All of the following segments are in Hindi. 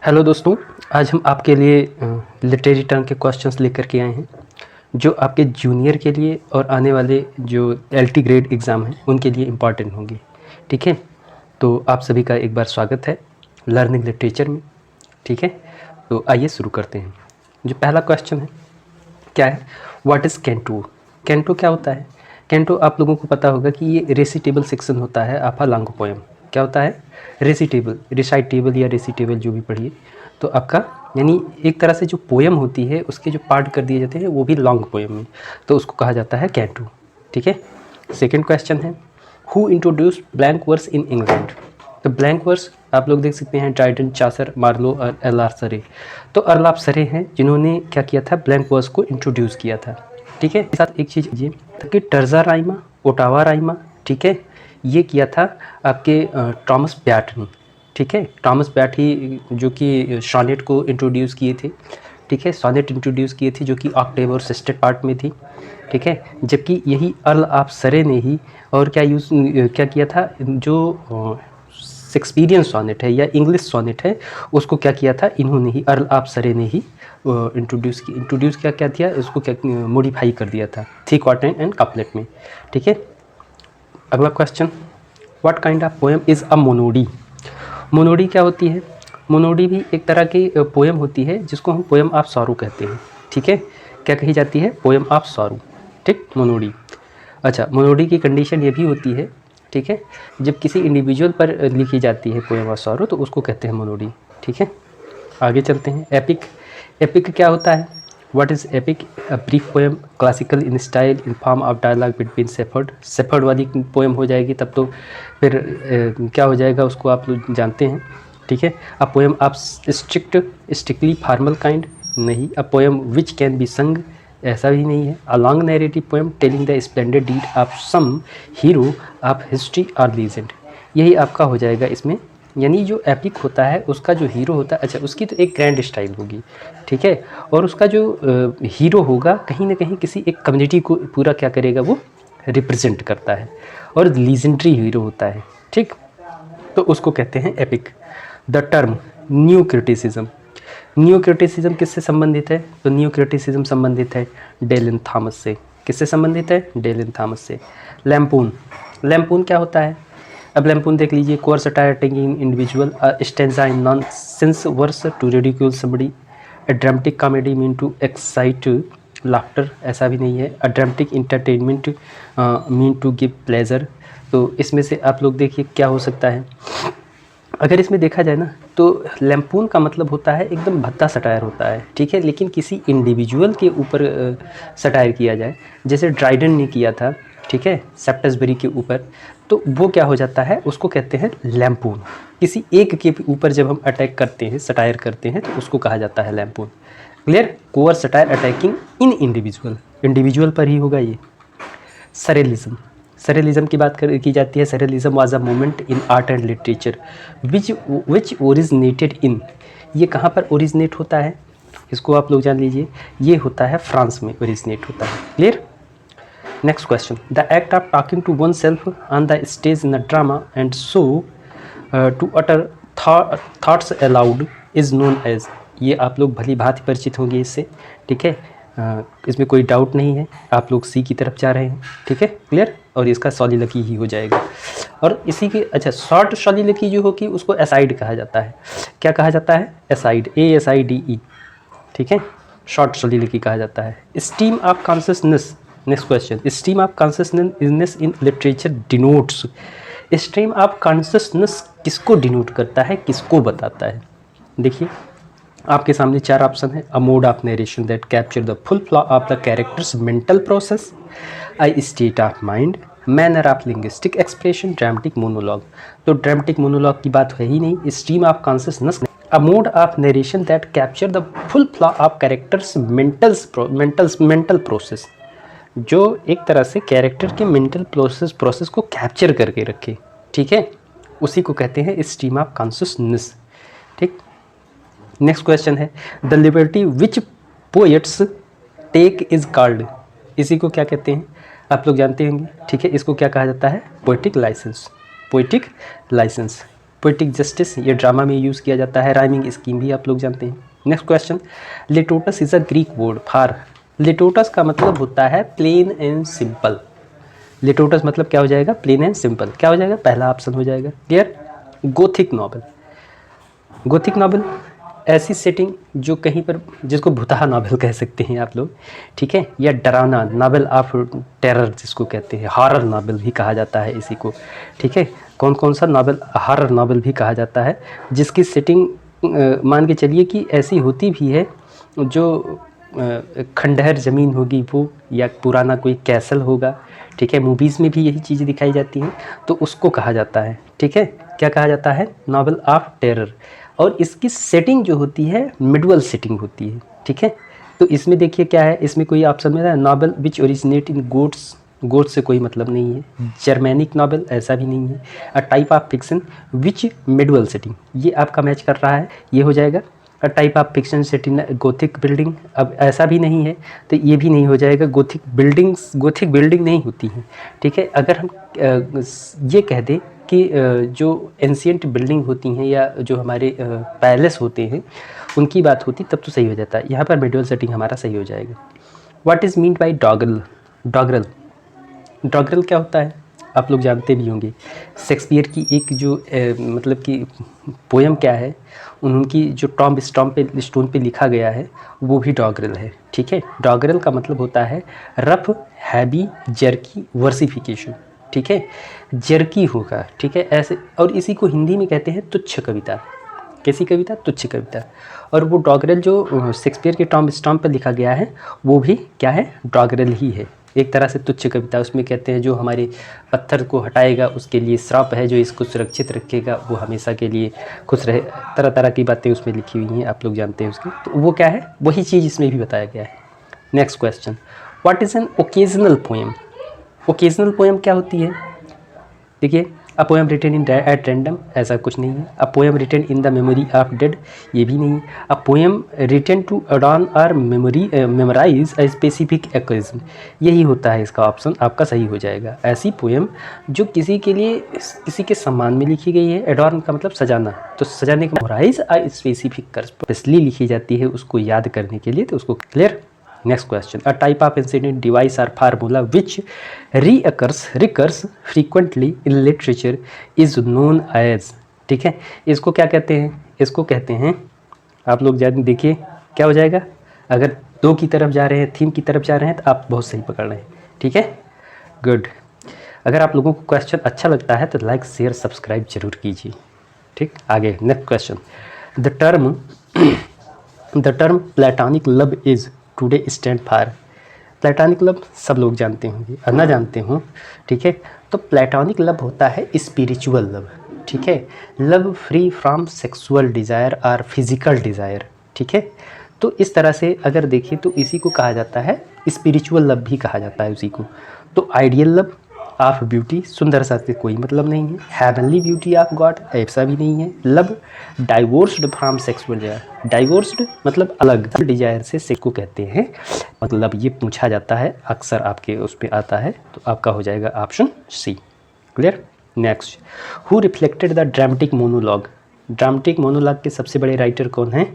हेलो दोस्तों, आज हम आपके लिए लिटरेरी टर्म के क्वेश्चंस लेकर के आए हैं जो आपके जूनियर के लिए और आने वाले जो एलटी ग्रेड एग्ज़ाम हैं उनके लिए इम्पॉर्टेंट होंगे। ठीक है, तो आप सभी का एक बार स्वागत है लर्निंग लिटरेचर में। ठीक है, तो आइए शुरू करते हैं। जो पहला क्वेश्चन है क्या है, व्हाट इज़ कैंटो। कैंटो क्या होता है? कैंटो आप लोगों को पता होगा कि ये रेसिटेबल सेक्शन होता है आपका लॉन्ग पोएम। क्या होता है? रेसिटेबल, रिसाइटेबल या रेसिटेबल जो भी पढ़िए, तो आपका यानी एक तरह से जो पोएम होती है उसके जो पार्ट कर दिए जाते हैं वो भी लॉन्ग पोएम में, तो उसको कहा जाता है कैंटो। ठीक है, सेकेंड क्वेश्चन है, who introduce blank verse in England. तो ब्लैंक वर्स आप लोग देख सकते हैं ड्राइडन, चासर, मार्लो और एल.आर. सरे। तो एल.आर. सरे हैं जिन्होंने क्या किया था, ब्लैंक वर्स को इंट्रोड्यूस किया था। ठीक है, साथ एक चीज़ ये कि टर्जा राइमा, ओटावा राइमा, ठीक है, ये किया था आपके टॉमस बैट ने। ठीक है, टॉमस बैट ही जो कि सॉनेट को इंट्रोड्यूस किए थे। ठीक है, सॉनेट इंट्रोड्यूस किए थे जो कि ऑक्टेव और सिस्टेट पार्ट में थी। ठीक है, जबकि यही अर्ल ऑफ सरे ने ही और क्या किया था, जो शेक्सपियरियन सॉनेट है या इंग्लिश सॉनेट है उसको क्या किया था, इन्होंने ही अर्ल ऑफ सरे ने ही इंट्रोड्यूस क्या किया, उसको क्या मॉडिफाई कर दिया था थ्री क्वार्टर एंड कपलेट में। ठीक है, अगला question, what kind of poem is a monody. Monody क्या होती है? मोनोडी भी एक तरह की पोएम होती है जिसको हम पोएम ऑफ सॉरो कहते हैं। ठीक है, क्या कही जाती है? Poem of sorrow. ठीक, मोनोडी। अच्छा, मोनोडी की कंडीशन ये भी होती है, ठीक है, जब किसी इंडिविजुअल पर लिखी जाती है पोएम ऑफ सॉरो तो उसको कहते हैं मोनोडी। ठीक है, आगे चलते हैं। एपिक। एपिक क्या होता है? What is epic? A brief poem classical in style in form of dialogue between shepherd. Shepherd वाली पोएम हो जाएगी तब तो फिर क्या हो जाएगा उसको आप लोग जानते हैं। ठीक है, a poem of strictly formal kind, नहीं। A poem which can be sung, ऐसा भी नहीं है। A long narrative poem telling the splendid deed of some hero of history और लीजेंड, यही आपका हो जाएगा इसमें। यानी जो एपिक होता है उसका जो हीरो होता है, अच्छा, उसकी तो एक ग्रैंड स्टाइल होगी। ठीक है, और उसका जो हीरो होगा कहीं ना कहीं किसी एक कम्युनिटी को पूरा क्या करेगा, वो रिप्रेजेंट करता है और लीजेंडरी हीरो होता है। ठीक, तो उसको कहते हैं epic. The term new criticism. New criticism किससे संबंधित है? तो न्यू क्रिटिसिज्म संबंधित है डेलन थॉमस से। किससे संबंधित है? डेलन थॉमस से। लैम्पून। लैम्पून क्या होता है? अब लैम्पून देख लीजिए, coarse satire taking individual stanza in nonsense verse to ridicule somebody, a dramatic comedy mean to excite laughter, ऐसा भी नहीं है। A dramatic entertainment mean to give pleasure. तो इसमें से आप लोग देखिए क्या हो सकता है। अगर इसमें देखा जाए ना तो लैम्पून का मतलब होता है एकदम भद्दा सटायर होता है। ठीक है, लेकिन किसी इंडिविजुअल के ऊपर सटायर किया जाए, जैसे ड्राइडन ने किया था, ठीक है, सेप्टेसबरी के ऊपर, तो वो क्या हो जाता है, उसको कहते हैं लैम्पून। किसी एक के ऊपर जब हम अटैक करते हैं, सटायर करते हैं, तो उसको कहा जाता है लैम्पून। क्लियर? कोअर सटायर अटैकिंग इन इंडिविजुअल, इंडिविजुअल पर ही होगा ये। सरेलिज्म। सरेलिज्म की बात की जाती है। Surrealism was a movement in art and literature which originated in, ये कहाँ पर ओरिजिनेट होता है, इसको आप लोग जान लीजिए, ये होता है फ्रांस में ओरिजिनेट होता है। Clear? Next question, the act of talking to oneself on the stage in the drama and so to utter thoughts aloud is known as, ये आप लोग भली भांति परिचित होंगे इससे। ठीक है, इसमें कोई डाउट नहीं है, आप लोग सी की तरफ जा रहे हैं। ठीक है, क्लियर? और इसका सॉलिलकी ही हो जाएगा। और इसी की, अच्छा, शॉर्ट सॉलिलकी जो होगी उसको एसाइड कहा जाता है। क्या कहा जाता है? Aside, ASIDE। ठीक है, शॉर्ट सॉलिलकी कहा जाता है। Stream of consciousness. Next question, stream of consciousness in literature denotes. Stream of consciousness किसको डिनोट करता है, किसको बताता है? देखिए आपके सामने चार ऑप्शन है। A mode of narration that capture the full flow of the characters mental process, I state of mind, manner of linguistic expression, dramatic monologue. तो ड्रामेटिक मोनोलॉग की बात है ही नहीं। Stream of consciousness, a mode of narration that capture the full flow of characters mental process, जो एक तरह से कैरेक्टर के मेंटल प्रोसेस को कैप्चर करके रखे। ठीक है, उसी को कहते हैं स्ट्रीम ऑफ कॉन्शियसनेस। ठीक, नेक्स्ट क्वेश्चन है, the liberty which poets take is called, इसी को क्या कहते हैं, आप लोग जानते होंगे। ठीक है, इसको क्या कहा जाता है? Poetic license. Poetic license. Poetic justice, ये ड्रामा में यूज़ किया जाता है। राइमिंग स्कीम भी आप लोग जानते हैं। Next question, litotes is a Greek word for, litotes का मतलब होता है प्लेन एंड सिंपल। लिटोटस मतलब क्या हो जाएगा? Plain and simple. क्या हो जाएगा? पहला ऑप्शन हो जाएगा। Clear? Gothic novel, gothic novel ऐसी सेटिंग जो कहीं पर, जिसको भुताहा नॉवल कह सकते हैं आप लोग, ठीक है, या डरावना नॉवल ऑफ टेरर जिसको कहते हैं, हॉरर नॉवल भी कहा जाता है इसी को, ठीक है। कौन कौन सा नॉवल हॉरर नॉवल भी कहा जाता है, जिसकी सेटिंग मान के चलिए कि ऐसी होती भी है जो खंडहर ज़मीन होगी वो, या पुराना कोई कैसल होगा, ठीक है। मूवीज़ में भी यही चीज़ें दिखाई जाती हैं, तो उसको कहा जाता है, ठीक है, क्या कहा जाता है? Novel of terror. और इसकी सेटिंग जो होती है मिडवल सेटिंग होती है, ठीक है। तो इसमें देखिए क्या है, इसमें कोई ऑप्शन में है novel which originate in goats, goats से कोई मतलब नहीं है। जर्मैनिक नॉवल ऐसा भी नहीं है। अ type of fiction which medieval setting, ये आपका मैच कर रहा है, ये हो जाएगा। अ type of fiction set in Gothic building, अब ऐसा भी नहीं है तो ये भी नहीं हो जाएगा। गोथिक बिल्डिंग्स, गोथिक बिल्डिंग नहीं होती हैं, ठीक है। अगर हम ये कह दें कि जो एंशियंट बिल्डिंग होती हैं या जो हमारे पैलेस होते हैं उनकी बात होती तब तो सही हो जाता है। यहाँ पर मिडल सेटिंग हमारा सही हो जाएगा। व्हाट इज़ मीन बाय डॉगरल, डॉगरल, डॉगरल क्या होता है आप लोग जानते भी होंगे। शेक्सपियर की एक जो मतलब कि पोयम क्या है, उनकी जो टॉम्ब स्टोन पे लिखा गया है वो भी डॉगरल है, ठीक है। डॉगरल का मतलब होता है रफ, हैवी, जर्की, वर्सिफिकेशन, ठीक है। जर्की होगा, ठीक है, ऐसे। और इसी को हिंदी में कहते हैं तुच्छ कविता। कैसी कविता? तुच्छ कविता। और वो डॉगरल जो शेक्सपियर के टॉम्ब स्टोन पर लिखा गया है वो भी क्या है? डॉगरल ही है, एक तरह से तुच्छ कविता। उसमें कहते हैं जो हमारे पत्थर को हटाएगा उसके लिए श्राप है, जो इसको सुरक्षित रखेगा वो हमेशा के लिए खुश रहे। तरह तरह की बातें उसमें लिखी हुई हैं, आप लोग जानते हैं उसकी। तो वो क्या है? वही चीज़ इसमें भी बताया गया है। Next question, what is an occasional poem? Occasional poem क्या होती है? देखिए, a poem written in at random, ऐसा कुछ नहीं है। A poem written in the memory of dead, ये भी नहीं है। A poem written to adorn और मेमोराइज अ स्पेसिफिक ओकेजन, यही होता है इसका ऑप्शन, आपका सही हो जाएगा। ऐसी पोएम जो किसी के लिए, किसी के सम्मान में लिखी गई है। एडॉर्न का मतलब सजाना, तो सजाने का, मेमोराइज अ स्पेसिफिक स्पेशली लिखी जाती है उसको याद करने के लिए, तो उसको। Clear? Next question, a type of incident device और formula which recurs frequently in literature is known as, ठीक है। इसको क्या कहते हैं? इसको कहते हैं, आप लोग जान देखिए क्या हो जाएगा। अगर दो की तरफ जा रहे हैं, थीम की तरफ जा रहे हैं, तो आप बहुत सही पकड़ रहे हैं, ठीक है, गुड। अगर आप लोगों को क्वेश्चन अच्छा लगता है तो लाइक, शेयर, सब्सक्राइब जरूर कीजिए, ठीक। आगे next question, the term platonic love is today stand for. Platonic love सब लोग जानते होंगे और ना जानते हों, ठीक है। तो प्लेटोनिक लव होता है स्पिरिचुअल लव, ठीक है। Love free from sexual desire और फिजिकल डिज़ायर, ठीक है। तो इस तरह से अगर देखें तो इसी को कहा जाता है स्पिरिचुअल लव भी कहा जाता है उसी को। तो आइडियल लव ऑफ ब्यूटी, सुंदरता से कोई मतलब नहीं है। हेवनली ब्यूटी ऑफ गॉड, ऐसा भी नहीं है। Love divorced from sexual desire, divorced मतलब अलग डिजायर से सेक्स को कहते हैं, मतलब ये पूछा जाता है अक्सर, आपके उस पर आता है, तो आपका हो जाएगा option C. Clear? Next, who reflected the dramatic monologue? Dramatic monologue के सबसे बड़े राइटर कौन हैं?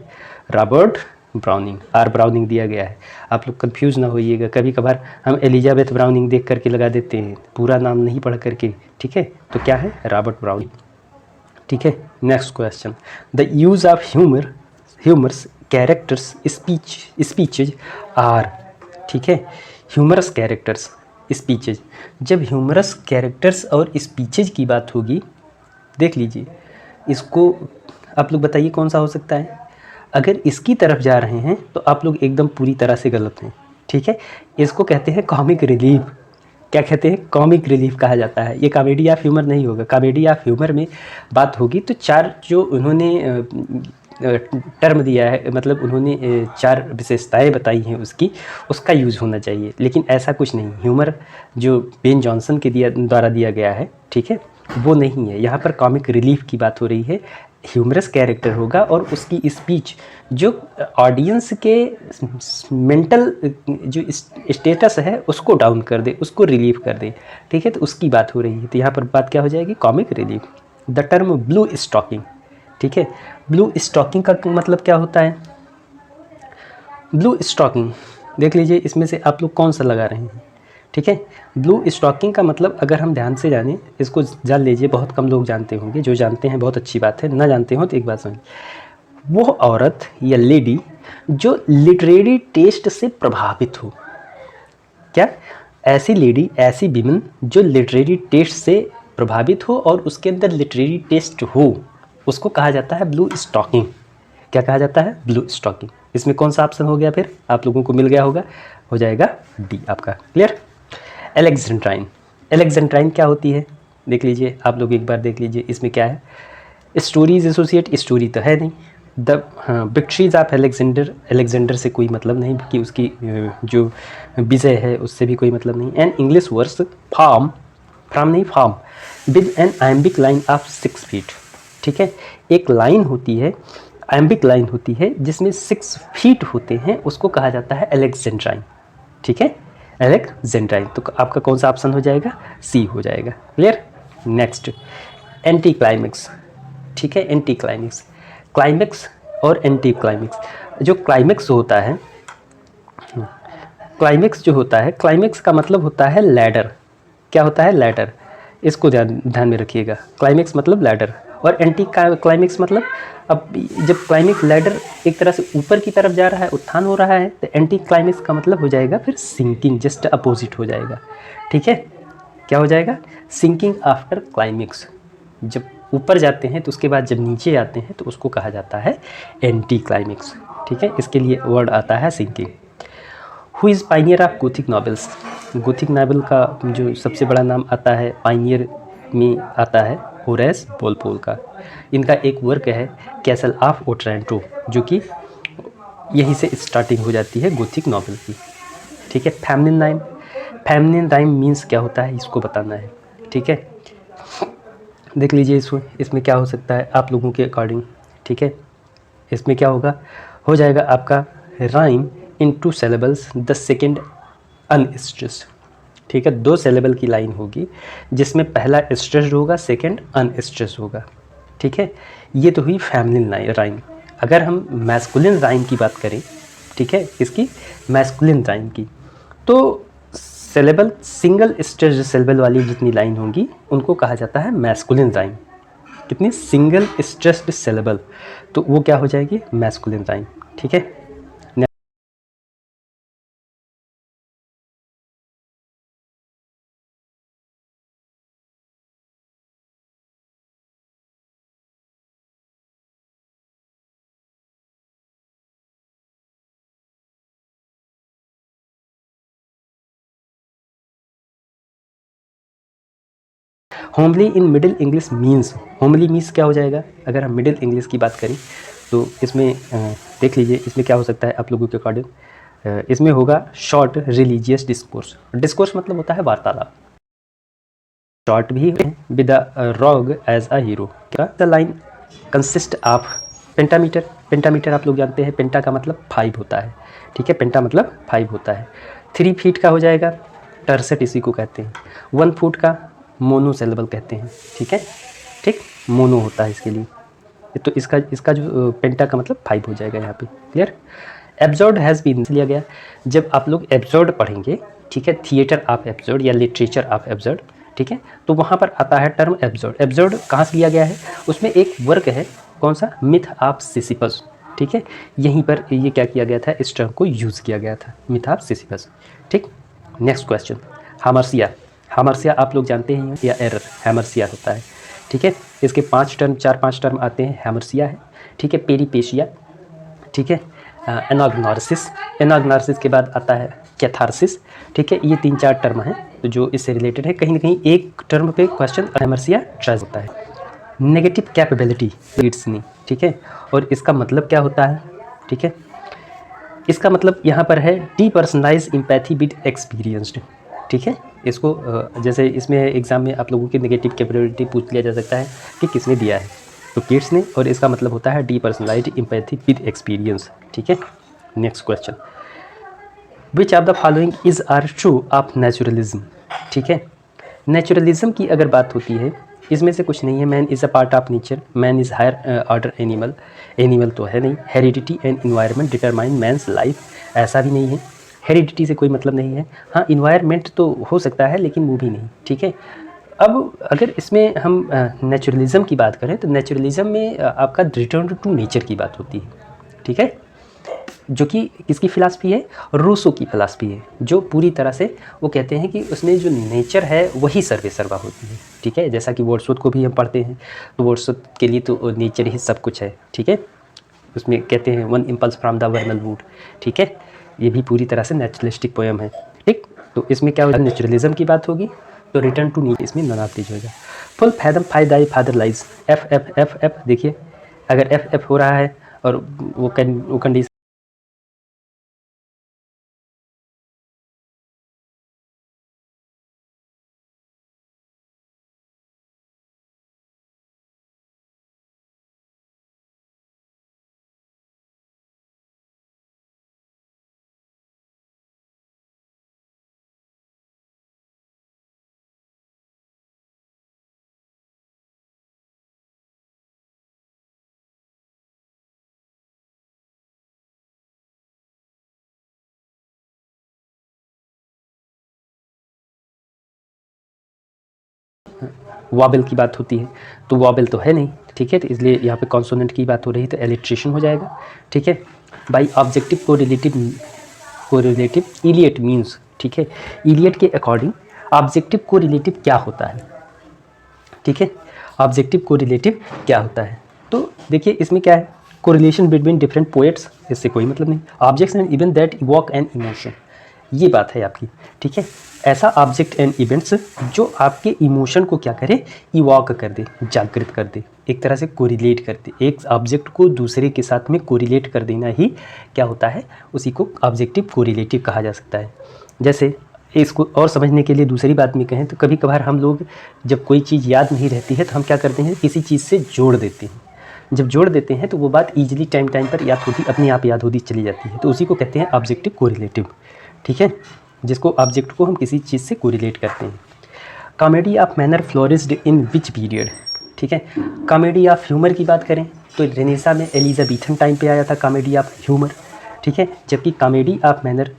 रॉबर्ट ब्राउनिंग, आर ब्राउनिंग दिया गया है, आप लोग कंफ्यूज ना होइएगा। कभी कभार हम एलिजाबेथ ब्राउनिंग देख करके लगा देते हैं, पूरा नाम नहीं पढ़ करके, ठीक है। तो क्या है? रॉबर्ट ब्राउनिंग, ठीक है। Next question, the use of humours characters speeches are, ठीक है। ह्यूमरस कैरेक्टर्स स्पीचेज, जब ह्यूमरस कैरेक्टर्स और स्पीचेज की बात होगी, देख लीजिए इसको, आप लोग बताइए कौन सा हो सकता है। अगर इसकी तरफ जा रहे हैं तो आप लोग एकदम पूरी तरह से गलत हैं, ठीक है। इसको कहते हैं कॉमिक रिलीफ। क्या कहते हैं? कॉमिक रिलीफ कहा जाता है। ये कॉमेडी ऑफ ह्यूमर नहीं होगा। कॉमेडी ऑफ ह्यूमर में बात होगी तो चार जो उन्होंने टर्म दिया है, मतलब उन्होंने चार विशेषताएं बताई हैं उसकी, उसका यूज़ होना चाहिए, लेकिन ऐसा कुछ नहीं। ह्यूमर जो बेन जॉनसन के द्वारा दिया गया है, ठीक है, वो नहीं है। यहाँ पर कॉमिक रिलीफ की बात हो रही है। ह्यूमरस कैरेक्टर होगा और उसकी स्पीच जो ऑडियंस के मेंटल जो स्टेटस है उसको डाउन कर दे, उसको रिलीव कर दे, ठीक है, तो उसकी बात हो रही है। तो यहाँ पर बात क्या हो जाएगी? Comic relief. The term blue stocking, ठीक है। ब्लू स्टॉकिंग का मतलब क्या होता है? ब्लू स्टॉकिंग देख लीजिए, इसमें से आप लोग कौन सा लगा रहे हैं, ठीक है। ब्लू स्टॉकिंग का मतलब अगर हम ध्यान से जानें, इसको जान लीजिए, बहुत कम लोग जानते होंगे, जो जानते हैं बहुत अच्छी बात है, ना जानते हो तो एक बात समझ, वो औरत या लेडी जो लिटरेरी टेस्ट से प्रभावित हो, क्या, ऐसी लेडी, ऐसी विमेन जो लिटरेरी टेस्ट से प्रभावित हो और उसके अंदर लिटरेरी टेस्ट हो, उसको कहा जाता है ब्लू स्टॉकिंग। क्या कहा जाता है? Blue stocking. इसमें कौन सा ऑप्शन हो गया फिर? आप लोगों को मिल गया होगा, हो जाएगा डी आपका। क्लियर? एलेक्जेंड्राइन, एलेक्जेंड्राइन क्या होती है? देख लीजिए आप लोग एक बार देख लीजिए, इसमें क्या है? स्टोरीज एसोसिएट, स्टोरी तो है नहीं। The victories of Alexander, Alexander से कोई मतलब नहीं कि उसकी जो विजय है उससे भी कोई मतलब नहीं। An English verse form, from नहीं form, with an iambic line of 6 feet, ठीक है। एक लाइन होती है, आइम्बिक लाइन होती है जिसमें 6 फीट होते हैं, उसको कहा जाता है एलेक्जेंड्राइन, ठीक है, एलेक्जेंड्राइन। तो आपका कौन सा ऑप्शन हो जाएगा? सी हो जाएगा। क्लियर? नेक्स्ट, एंटी क्लाइमेक्स, ठीक है। एंटी क्लाइमेक्स, क्लाइमेक्स और एंटी क्लाइमेक्स। जो क्लाइमेक्स होता है, क्लाइमेक्स जो होता है, क्लाइमेक्स का मतलब होता है लैडर। क्या होता है? लैडर। इसको ध्यान में रखिएगा। क्लाइमेक्स मतलब लैडर, और एंटी क्लाइमेक्स मतलब, अब जब क्लाइमेक्स लैडर एक तरह से ऊपर की तरफ जा रहा है, उत्थान हो रहा है, तो एंटी क्लाइमेक्स का मतलब हो जाएगा फिर सिंकिंग, जस्ट अपोजिट हो जाएगा, ठीक है। क्या हो जाएगा? Sinking after climax. जब ऊपर जाते हैं तो उसके बाद जब नीचे आते हैं तो उसको कहा जाता है एंटी क्लाइमेक्स, ठीक है। इसके लिए वर्ड आता है sinking. Who is pioneer of gothic novels? Gothic novel का जो सबसे बड़ा नाम आता है पाइनियर में आता है होरेस वॉलपोल का। इनका एक वर्क है कैसल ऑफ ओट्रांटो, जो कि यहीं से स्टार्टिंग हो जाती है गोथिक नॉवेल की, ठीक है। Feminine rhyme, feminine rhyme means क्या होता है इसको बताना है, ठीक है। देख लीजिए इसमें क्या हो सकता है आप लोगों के अकॉर्डिंग, ठीक है। इसमें क्या होगा? हो जाएगा आपका rhyme in 2 syllables the second unstressed, ठीक है। 2 syllable की लाइन होगी जिसमें पहला स्ट्रेस्ड होगा, सेकेंड अनस्ट्रेस्ड होगा, ठीक है। ये तो हुई फेमिनिन राइम। अगर हम मैस्कुलिन राइम की बात करें, ठीक है, इसकी मैस्कुलिन राइम की, तो सेलेबल सिंगल स्ट्रेस्ड सेलेबल वाली जितनी लाइन होंगी उनको कहा जाता है मैस्कुलिन राइम। कितनी? सिंगल स्ट्रेस्ड सेलेबल, तो वो क्या हो जाएगी? मैस्कुलिन राइम, ठीक है। Homely in middle English means, homely means क्या हो जाएगा? अगर हम मिडिल इंग्लिश की बात करें तो इसमें देख लीजिए इसमें क्या हो सकता है आप लोगों के अकॉर्डिंग। इसमें होगा शॉर्ट रिलीजियस डिस्कोर्स। डिस्कोर्स मतलब होता है वार्तालाप। शॉर्ट भी with a rogue as a hero. क्या? The line consist of pentameter. Pentameter आप लोग जानते हैं, पेंटा का मतलब 5 होता है, ठीक है। पेंटा मतलब 5 होता है। 3 फीट का हो जाएगा टर्सेट, इसी को कहते हैं। 1 फुट का मोनोसेलेबल कहते हैं, ठीक है, ठीक, मोनो होता है इसके लिए। तो इसका जो पेंटा का मतलब 5 हो जाएगा यहाँ पे। क्लियर? एब्जॉर्ड हैज़ बीन लिया गया। जब आप लोग एब्जॉर्ड पढ़ेंगे, ठीक है, थिएटर ऑफ एब्जॉर्ड या लिटरेचर ऑफ एब्जॉर्ड, ठीक है, तो वहाँ पर आता है टर्म एब्जॉर्ड। एब्जॉर्ड कहाँ से लिया गया है? उसमें एक वर्क है, कौन सा? मिथ ऑफ सिसिफस, ठीक है। यहीं पर ये क्या किया गया था? इस टर्म को यूज़ किया गया था, मिथ ऑफ सिसिफस, ठीक। Next question, hamartia. हामरसिया आप लोग जानते हैं या एरर? हैमरसिया होता है, ठीक है। इसके 5 टर्म, 4-5 टर्म आते हैं। हैमरसिया है, ठीक है, पेरीपेशिया, ठीक है, एनाग्नोसिस। एनाग्नोसिस के बाद आता है कैथारसिस, ठीक है। ये 3-4 टर्म हैं तो जो इससे रिलेटेड है। कहीं ना कहीं एक टर्म पे क्वेश्चन हैमरसिया ट्राइज होता है। नेगेटिव कैपेबिलिटी लीड्स नहीं, ठीक है, और इसका मतलब क्या होता है, ठीक है। इसका मतलब यहाँ पर है डीपर्सनलाइज एम्पैथी विद एक्सपीरियंस्ड, ठीक है। इसको जैसे इसमें एग्जाम में आप लोगों की नेगेटिव कैपेबिलिटी पूछ लिया जा सकता है कि किसने दिया है, तो किड्स ने, और इसका मतलब होता है डीपर्सनलाइज्ड एम्पैथी विद एक्सपीरियंस, ठीक है। Next question, which of the following is are true of naturalism, ठीक है। नेचुरलिज्म की अगर बात होती है इसमें से कुछ नहीं है। Man is a part of nature, man is higher order animal, animal तो है नहीं। Heredity and environment determine man's life, ऐसा भी नहीं है। हेरिडिटी से कोई मतलब नहीं है। हाँ, इन्वायरमेंट तो हो सकता है लेकिन वो भी नहीं, ठीक है। अब अगर इसमें हम नेचुरलिज़म की बात करें तो नेचुरलिज़म में आपका रिटर्न टू नेचर की बात होती है, ठीक है, जो कि किसकी फ़िलासफ़ी है, रूसो की फ़िलासफ़ी है, जो पूरी तरह से वो कहते हैं कि उसमें जो नेचर है वही सर्वे सर्वा होती है, ठीक है। जैसा कि वर्ड्सवर्थ को भी हम पढ़ते हैं तो वर्ड्सवर्थ के लिए तो नेचर ही सब कुछ है, ठीक है। उसमें कहते हैं one impulse from the वर्नल would, ठीक है। ये भी पूरी तरह से नेचुरलिस्टिक पोएम है, ठीक। तो इसमें क्या होगा, नेचुरलिज्म की बात होगी तो रिटर्न टू नेचर इसमें नॉन ऑफ दीज होगा। Full fathom five thy father lies, F F F F, देखिए अगर एफ एफ हो रहा है और वो कंडीशन वॉबल की बात होती है तो वॉबल तो है नहीं, ठीक है। तो इसलिए यहाँ पे कॉन्सोनेंट की बात हो रही है तो एलिट्रेशन हो जाएगा, ठीक है। By objective correlative Eliot means, ठीक है। इलियट के अकॉर्डिंग ऑब्जेक्टिव कोरिलेटिव क्या होता है, ठीक है। ऑब्जेक्टिव कोरिलेटिव क्या होता है, तो देखिए इसमें क्या है, कोरिलेशन बिटवीन डिफरेंट पोएट्स, इससे कोई मतलब नहीं। Objects and event that evoke an emotion, ये बात है आपकी, ठीक है। ऐसा ऑब्जेक्ट एंड इवेंट्स जो आपके इमोशन को क्या करे, इवॉक कर दे, जागृत कर दे, एक तरह से कोरिलेट कर दे। एक ऑब्जेक्ट को दूसरे के साथ में कोरिलेट कर देना ही क्या होता है, उसी को ऑब्जेक्टिव कोरिलेटिव कहा जा सकता है। जैसे इसको और समझने के लिए दूसरी बात में कहें तो कभी कभार हम लोग जब कोई चीज़ याद नहीं रहती है तो हम क्या करते हैं, किसी चीज़ से जोड़ देते हैं। जब जोड़ देते हैं तो वो बात ईजिली टाइम पर याद होती, अपने आप याद होती चली जाती है, तो उसी को कहते हैं ऑब्जेक्टिव कोरिलेटिव, ठीक है, जिसको ऑब्जेक्ट को हम किसी चीज़ से कोरिलेट करते हैं। Comedy of manner flourished in which period, ठीक है। कॉमेडी ऑफ ह्यूमर की बात करें तो रेनेसा में एलिजाबेथन टाइम पे आया था कॉमेडी ऑफ ह्यूमर, ठीक है। जबकि कॉमेडी ऑफ मैनर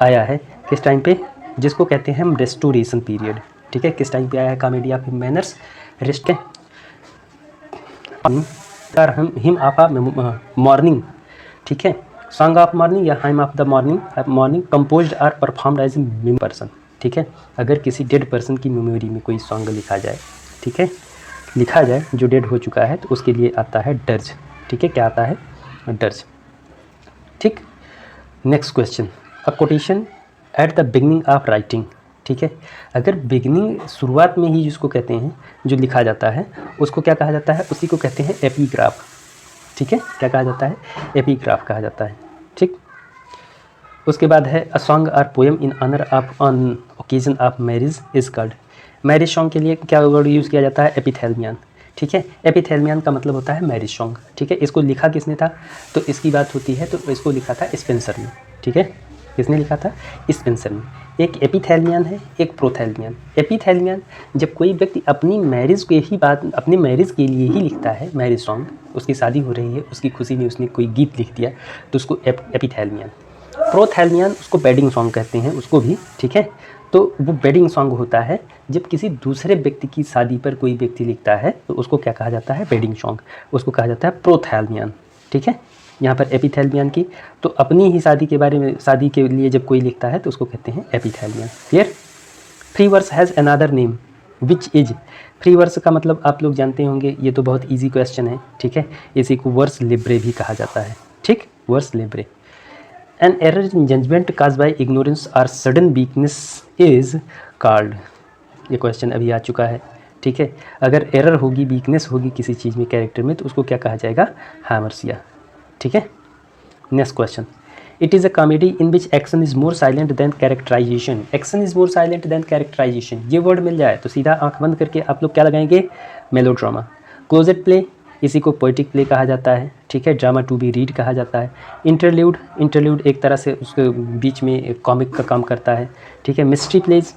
आया है किस टाइम पे, जिसको कहते हैं हम रेस्टोरेशन पीरियड, ठीक है। किस टाइम पे आया है comedy of manners, rest him of morning, ठीक है। सॉन्ग ऑफ मॉर्निंग या hymn of the morning composed or performed as a person, ठीक है। अगर किसी डेड पर्सन की मेमोरी में कोई सॉन्ग लिखा जाए, ठीक है, लिखा जाए जो डेड हो चुका है, तो उसके लिए आता है डर्ज, ठीक है। क्या आता है, डर्ज, ठीक। Next question, a quotation at the beginning of writing, ठीक है। अगर बिगनिंग शुरुआत में ही जिसको कहते हैं जो लिखा जाता है उसको क्या कहा जाता है, उसी को कहते हैं एपीग्राफ, ठीक है। क्या कहा जाता है, एपीग्राफ कहा जाता है, ठीक। उसके बाद है a song or poem in honour of on occasion of marriage is called, marriage song के लिए क्या वर्ड यूज़ किया जाता है, एपिथेलमियन, ठीक है। एपिथेलमियन का मतलब होता है मैरिज सॉन्ग, ठीक है। इसको लिखा किसने था, तो इसकी बात होती है तो इसको लिखा था स्पेंसर ने, ठीक है। किसने लिखा था, स्पेंसर ने। एक एपिथेलमियन है, एक प्रोथेलमियन। एपिथेलमियन जब कोई व्यक्ति अपनी मैरिज के ही बात, अपनी मैरिज के लिए ही लिखता है मैरिज सॉन्ग, उसकी शादी हो रही है, उसकी खुशी में उसने कोई गीत लिख दिया तो उसको एपिथेलमियन। प्रोथेलमियन उसको वेडिंग सॉन्ग कहते हैं उसको भी, ठीक है। तो वो वेडिंग सॉन्ग होता है जब किसी दूसरे व्यक्ति की शादी पर कोई व्यक्ति लिखता है तो उसको क्या कहा जाता है, वेडिंग सॉन्ग, उसको कहा जाता है प्रोथेलमियन, ठीक है। यहाँ पर एपिथेलमियन की तो अपनी ही शादी के बारे में, शादी के लिए जब कोई लिखता है तो उसको कहते हैं epithalamion, clear. Free verse has another name which is, free verse का मतलब आप लोग जानते होंगे, ये तो बहुत इजी क्वेश्चन है, ठीक है। इसी को वर्स लिब्रे भी कहा जाता है, ठीक, vers libre. An error in judgment cause by ignorance और सडन वीकनेस इज कॉल्ड, ये क्वेश्चन अभी आ चुका है, ठीक है। अगर एरर होगी, वीकनेस होगी किसी चीज़ में, कैरेक्टर में, तो उसको क्या कहा जाएगा, हामर्सिया, ठीक है। Next question, it is a comedy in which action is more silent than characterization, action is more silent than characterization, ये वर्ड मिल जाए तो सीधा आंख बंद करके आप लोग क्या लगाएंगे, मेलोड्रामा। क्लोजेट प्ले, इसी को पोइटिक प्ले कहा जाता है, ठीक है। ड्रामा टू बी रीड कहा जाता है। इंटरल्यूड, इंटरल्यूड एक तरह से उसके बीच में कॉमिक का काम करता है, ठीक है। मिस्ट्री प्लेज,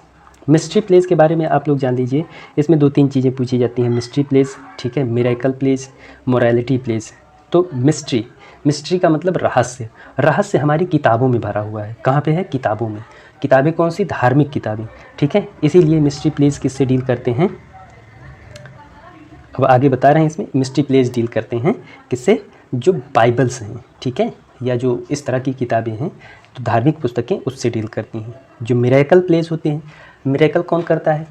मिस्ट्री प्लेस के बारे में आप लोग जान लीजिए, इसमें 2-3 चीज़ें पूछी जाती हैं। मिस्ट्री प्लेस, ठीक है, मिरेकल प्लेस, मोरालिटी प्लेस। तो मिस्ट्री का मतलब रहस्य। रहस्य हमारी किताबों में भरा हुआ है। कहाँ पे है? किताबों में। किताबें कौन सी? धार्मिक किताबें, ठीक है। इसीलिए मिस्ट्री प्लेस किससे डील करते हैं? अब आगे बता रहे हैं, इसमें मिस्ट्री प्लेस डील करते हैं किससे? जो बाइबल्स हैं, ठीक है, या जो इस तरह की किताबें हैं, तो धार्मिक पुस्तकें उससे डील करती हैं। जो मिरेकल प्लेस होते हैं, मिरेकल कौन करता है?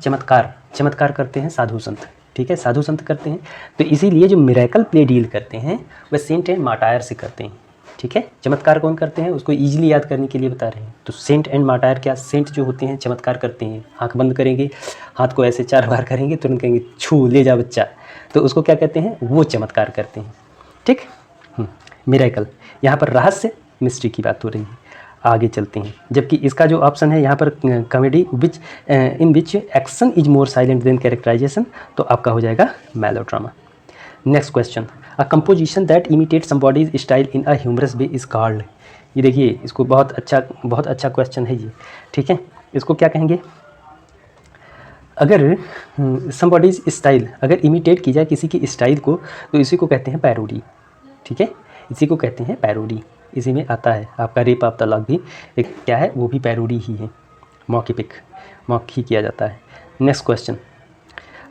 चमत्कार करते हैं साधु संत, ठीक है, साधु संत करते हैं। तो इसीलिए जो मिरेकल प्ले डील करते हैं वह सेंट एंड मार्टायर से करते हैं, ठीक है। चमत्कार कौन करते हैं उसको ईजिली याद करने के लिए बता रहे हैं। तो सेंट एंड मार्टायर क्या? सेंट जो होते हैं चमत्कार करते हैं, आंख बंद करेंगे, हाथ को ऐसे 4 बार करेंगे, तुरंत कहेंगे छू ले जा बच्चा, तो उसको क्या कहते हैं? वो चमत्कार करते हैं, ठीक। मिरेकल, यहाँ पर रहस्य मिस्ट्री की बात हो रही है। आगे चलते हैं। जबकि इसका जो ऑप्शन है यहाँ पर comedy which in which action is more silent than characterization, तो आपका हो जाएगा melodrama. Next question, a composition that imitate somebody's style in a humorous way is called. ये देखिए, इसको बहुत अच्छा क्वेश्चन है ये, ठीक है। इसको क्या कहेंगे? अगर समबॉडीज स्टाइल अगर इमिटेट की जाए किसी की स्टाइल को, तो इसी को कहते हैं पैरोडी, ठीक है, इसी को कहते हैं पैरोडी। इसी में आता है आपका रेप ऑफ द लॉक भी एक क्या है? वो भी पैरोडी ही है, मॉक ही किया जाता है। Next question,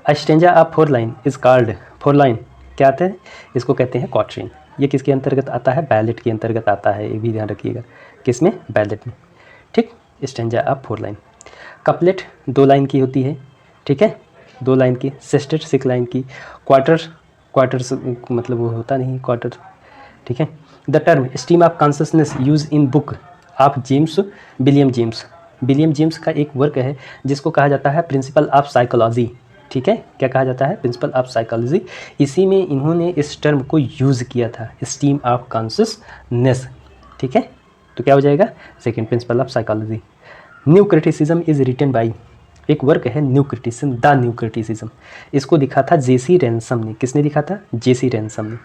a stanza of 4 line is called. 4 line क्या आता है? इसको कहते हैं क्वाट्रेन। ये किसके अंतर्गत आता है? बैलेट के अंतर्गत आता है, ये भी ध्यान रखिएगा। किस में? बैलेट में, ठीक। Stanza of 4 line. Couplet 2 line की होती है, ठीक है, 2 लाइन की। सेस्टेट 6 लाइन की। क्वार्टर्स मतलब वो होता नहीं क्वार्टर, ठीक है। The term stream of consciousness use in book of William James का एक वर्क है जिसको कहा जाता है प्रिंसिपल ऑफ साइकोलॉजी, ठीक है। क्या कहा जाता है? Principal of psychology. इसी में इन्होंने इस टर्म को यूज़ किया था, स्ट्रीम ऑफ कॉन्शसनेस, ठीक है। तो क्या हो जाएगा? Second, principle of psychology. New criticism is written by, एक वर्क है न्यू क्रिटिसिज्म। इसको लिखा था जेसी रैनसम ने। किसने लिखा था? जेसी रैनसम ने,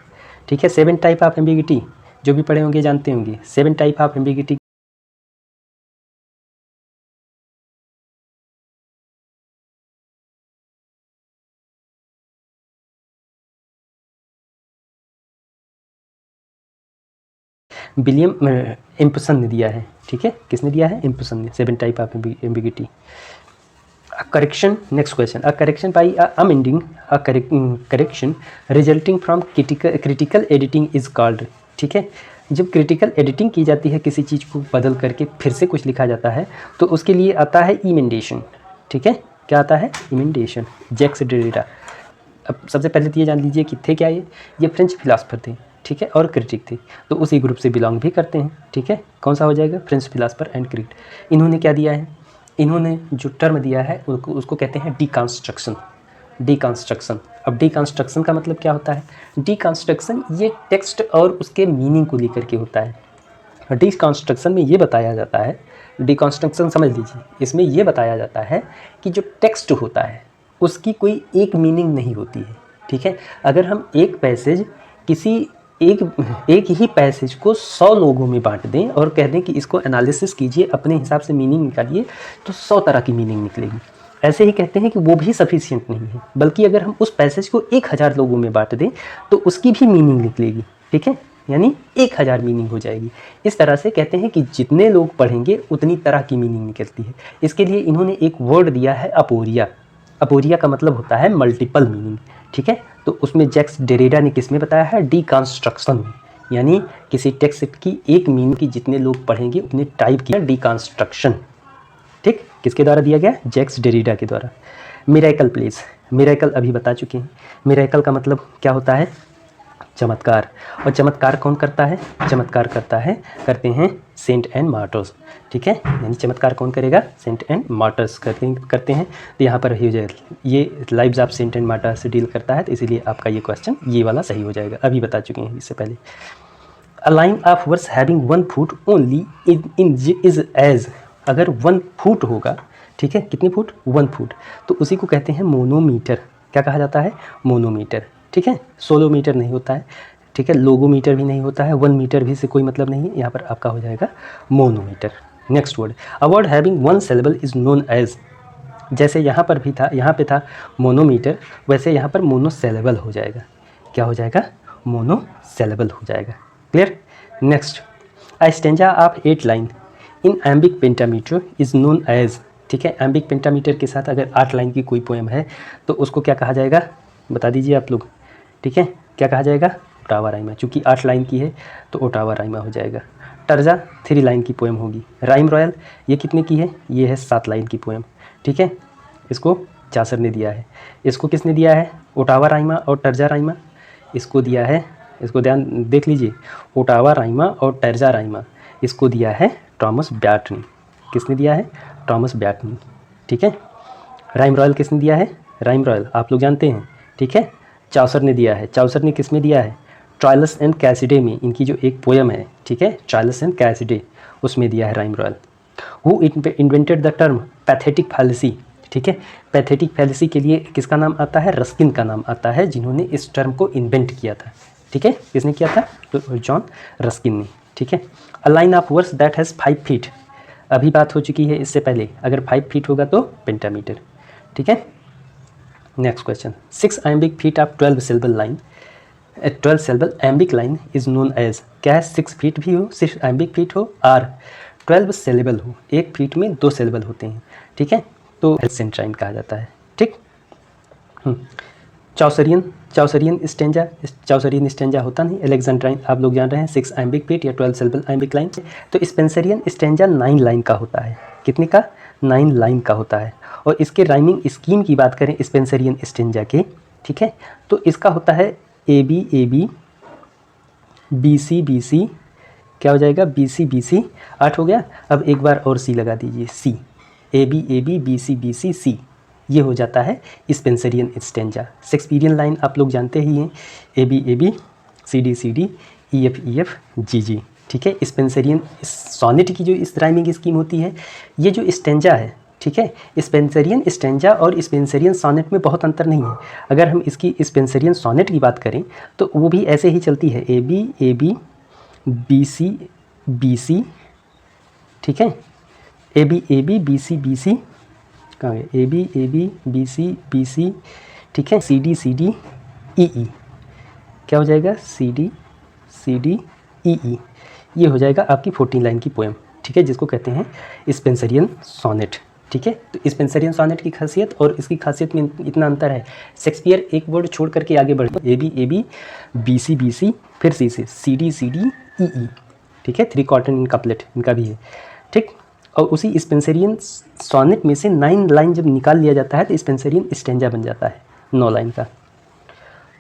ठीक है। 7 टाइप ऑफ एम्बिगिटी, जो भी पढ़े होंगे जानते होंगे। 7 type of ambiguity William Empson ने दिया है, ठीक है। किसने दिया है? एम्पसन ने। 7 type of ambiguity. Correction, next question, a correction by amending a correction resulting from critical editing is called, ठीक है। जब क्रिटिकल एडिटिंग की जाती है, किसी चीज़ को बदल करके फिर से कुछ लिखा जाता है, तो उसके लिए आता है इमेंडेशन, ठीक है। क्या आता है? इमेंडेशन। Jacques Derrida. अब सबसे पहले तो ये जान लीजिए कि थे क्या ये फ्रेंच फिलासफर थे, ठीक है, और क्रिटिक थे, तो उसी ग्रुप से बिलोंग भी करते हैं, ठीक है। कौन सा हो जाएगा? French philosopher and critic. इन्होंने क्या दिया है? इन्होंने जो टर्म दिया है उसको कहते हैं डिकॉन्स्ट्रक्शन। अब डिकॉन्स्ट्रक्शन का मतलब क्या होता है? डिकॉन्स्ट्रक्शन ये टेक्स्ट और उसके मीनिंग को लेकर के होता है। डिकॉन्स्ट्रक्शन में ये बताया जाता है, डिकॉन्स्ट्रक्शन समझ लीजिए, इसमें ये बताया जाता है कि जो टेक्स्ट होता है उसकी कोई एक मीनिंग नहीं होती है, ठीक है। अगर हम एक पैसेज किसी एक ही पैसेज को 100 लोगों में बांट दें और कह दें कि इसको एनालिसिस कीजिए, अपने हिसाब से मीनिंग निकालिए, तो 100 तरह की मीनिंग निकलेगी। ऐसे ही कहते हैं कि वो भी सफिशिएंट नहीं है, बल्कि अगर हम उस पैसेज को 1000 लोगों में बांट दें तो उसकी भी मीनिंग निकलेगी, ठीक है, यानी 1000 मीनिंग हो जाएगी। इस तरह से कहते हैं कि जितने लोग पढ़ेंगे उतनी तरह की मीनिंग निकलती है। इसके लिए इन्होंने एक वर्ड दिया है अपोरिया का मतलब होता है मल्टीपल मीनिंग, ठीक है। तो उसमें जैक्स डेरिडा ने किसमें बताया है? डिकॉन्स्ट्रक्शन में, यानी किसी टेक्स्ट की एक मीनिंग की जितने लोग पढ़ेंगे उतने टाइप की डिकॉन्स्ट्रक्शन, ठीक। किसके द्वारा दिया गया? जैक्स डेरिडा के द्वारा। मिरेकल प्लेस, मिरेकल अभी बता चुके हैं। मिरेकल का मतलब क्या होता है? चमत्कार। और चमत्कार कौन करता है? चमत्कार करते हैं सेंट एंड मार्टर्स, ठीक है। यानी चमत्कार कौन करेगा? सेंट एंड मार्टर्स करते हैं। तो यहाँ पर ये lives of saint and martyrs से डील करता है, तो इसीलिए आपका ये क्वेश्चन ये वाला सही हो जाएगा। अभी बता चुके हैं इससे पहले। A line of verse having 1 foot only is as, अगर 1 फुट होगा, ठीक है, कितनी फुट? 1 फुट, तो उसी को कहते हैं मोनोमीटर। क्या कहा जाता है? मोनोमीटर, ठीक है। सोलोमीटर नहीं होता है, ठीक है, लोगोमीटर भी नहीं होता है, 1 मीटर भी से कोई मतलब नहीं है। यहाँ पर आपका हो जाएगा monometer. Next word, a word having 1 syllable is known as, जैसे यहाँ पर भी था, यहाँ पे था मोनोमीटर, वैसे यहाँ पर मोनोसेलेबल हो जाएगा। क्या हो जाएगा? मोनोसेलेबल हो जाएगा। Clear? Next, a stanza of 8 line in iambic pentameter is known as. ठीक है, एम्बिक पेंटामीटर के साथ अगर 8 लाइन की कोई पोएम है तो उसको क्या कहा जाएगा? बता दीजिए आप लोग। ठीक है, क्या कहा जाएगा? ओटावा राइमा। चूँकि 8 लाइन की है तो ओटावा राइमा हो जाएगा। टर्जा 3 लाइन की पोएम होगी। राइम रॉयल ये कितने की है? ये है 7 लाइन की पोएम। ठीक है, इसको चासर ने दिया है। इसको किसने दिया है? ओटावा राइमा और टर्जा राइमा इसको दिया है। इसको ध्यान देख लीजिए, ओटावा राइमा और टर्जा राइमा इसको दिया है टॉमस ब्याटनी। किसने दिया है? टॉमस ब्याटनी। ठीक है, राइम रॉयल किसने दिया है? राइम रॉयल आप लोग जानते हैं। ठीक है, चाउसर ने दिया है। चाउसर ने किस में दिया है? ट्रायलस एंड कैसिडे में, इनकी जो एक पोएम है, ठीक है, ट्रायलस एंड कैसिडे, उसमें दिया है rhyme royal. Who invented the term pathetic fallacy. ठीक है, पैथेटिक फैलेसी के लिए किसका नाम आता है? रस्किन का नाम आता है, जिन्होंने इस टर्म को इन्वेंट किया था। ठीक है, किसने किया था? तो जॉन रस्किन ने। ठीक है, a line of verse that has 5 feet, अभी बात हो चुकी है इससे पहले, अगर 5 फीट होगा तो पेंटामीटर। ठीक है, next question, 6 iambic feet of 12 syllable line, 12 syllable iambic line is known as. क्या है? 6 फीट भी हो, 6 iambic फीट हो और 12 syllable हो, 1 फीट में 2 syllable होते हैं। ठीक है, तो सेंट्राइन कहा जाता है। ठीक, चाउसरियन स्टेंजा होता नहीं, एलेक्जेंड्राइन आप लोग जान रहे हैं 6 iambic फीट या 12 syllable iambic लाइन। तो स्पेंसरियन स्टेंजा 9 लाइन का होता है। कितने का? 9 लाइन का होता है। और इसके राइमिंग स्कीम की बात करें स्पेंसरियन स्टेंजा के, ठीक है, तो इसका होता है ए बी बी सी, क्या हो जाएगा? बी सी 8 हो गया। अब एक बार और सी लगा दीजिए, सी, ए बी सी, ये हो जाता है स्पेंसरियन स्टेंजा। शेक्सपियरियन लाइन आप लोग जानते ही हैं, A B C D E F G. ठीक है, स्पेंसरियन सोनेट की जो इस राइमिंग स्कीम होती है, ये जो स्टेंजा है, ठीक है, स्पेंसरियन स्टेंजा और स्पेंसरियन सोनेट में बहुत अंतर नहीं है। अगर हम इसकी स्पेंसरियन सोनेट की बात करें तो वो भी ऐसे ही चलती है, ए बी बी सी, ठीक है, ए बी बी सी कहाँ है? ए बी बी सी, ठीक है, सी डी ई, क्या हो जाएगा? सी डी ई, ये हो जाएगा आपकी 14 लाइन की पोएम। ठीक है, जिसको कहते हैं स्पेंसरियन सोनेट। ठीक है, तो स्पेंसरियन सोनेट की खासियत और इसकी खासियत में इतना अंतर है, शेक्सपियर एक वर्ड छोड़ करके आगे बढ़े, ए बी बी सी, फिर सी डी ई। ठीक है, 3 क्वार्टर इन कपलेट इनका भी है। ठीक, और उसी स्पेंसरियन सोनेट में से 9 लाइन जब निकाल लिया जाता है तो स्पेंसरियन स्टेंजा बन जाता है 9 लाइन का।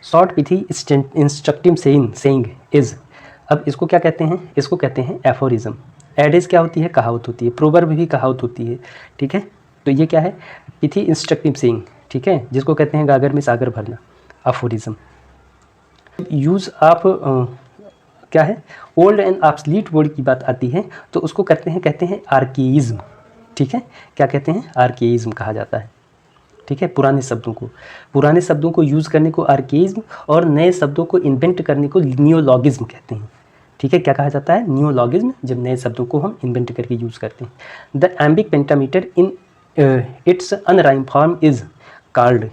Short pithy instructive saying is, अब इसको क्या कहते हैं? इसको कहते हैं एफोरिज्म। एडेज क्या होती है? कहावत होती है। प्रोवर्ब भी कहावत होती है। ठीक है, तो ये क्या है? पिथी इंस्ट्रक्टिव सेइंग, ठीक है, जिसको कहते हैं गागर में सागर भरना, एफोरिज्म। यूज़ ऑफ क्या है? ओल्ड एंड ऑब्सलीट वर्ड की बात आती है तो उसको कहते हैं आर्केइज्म। ठीक है, क्या कहते हैं? आर्केइज्म कहा जाता है। ठीक है, पुराने शब्दों को यूज़ करने को आर्केइज्म और नए शब्दों को इन्वेंट करने को नियोलॉगिज्म कहते हैं। ठीक है, क्या कहा जाता है? नियोलॉगिज्म, जब नए शब्दों को हम इन्वेंट करके यूज़ करते हैं। The iambic pentameter in its unrhyme form is called.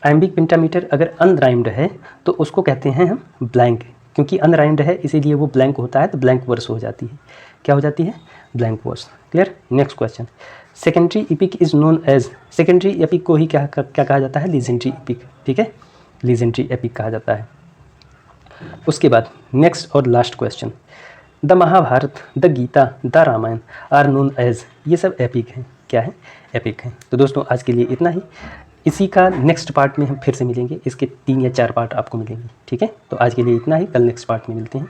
Iambic pentameter अगर अनराइम्ड है तो उसको कहते हैं हम ब्लैंक, क्योंकि अनराइम्ड है इसीलिए वो ब्लैंक होता है, तो ब्लैंक वर्स हो जाती है। क्या हो जाती है? Blank verse. Clear? Next question, secondary epic is known as. Secondary epic को ही क्या कहा जाता है? Legendary epic. ठीक है, लीजेंडरी एपिक कहा जाता है। उसके बाद नेक्स्ट और last question, the Mahabharata, the Gita, the Ramayana are known as. ये सब एपिक हैं। क्या है? एपिक हैं। तो दोस्तों आज के लिए इतना ही। इसी का नेक्स्ट पार्ट में हम फिर से मिलेंगे, इसके 3 या 4 पार्ट आपको मिलेंगे। ठीक है, तो आज के लिए इतना ही, कल नेक्स्ट पार्ट में मिलते हैं।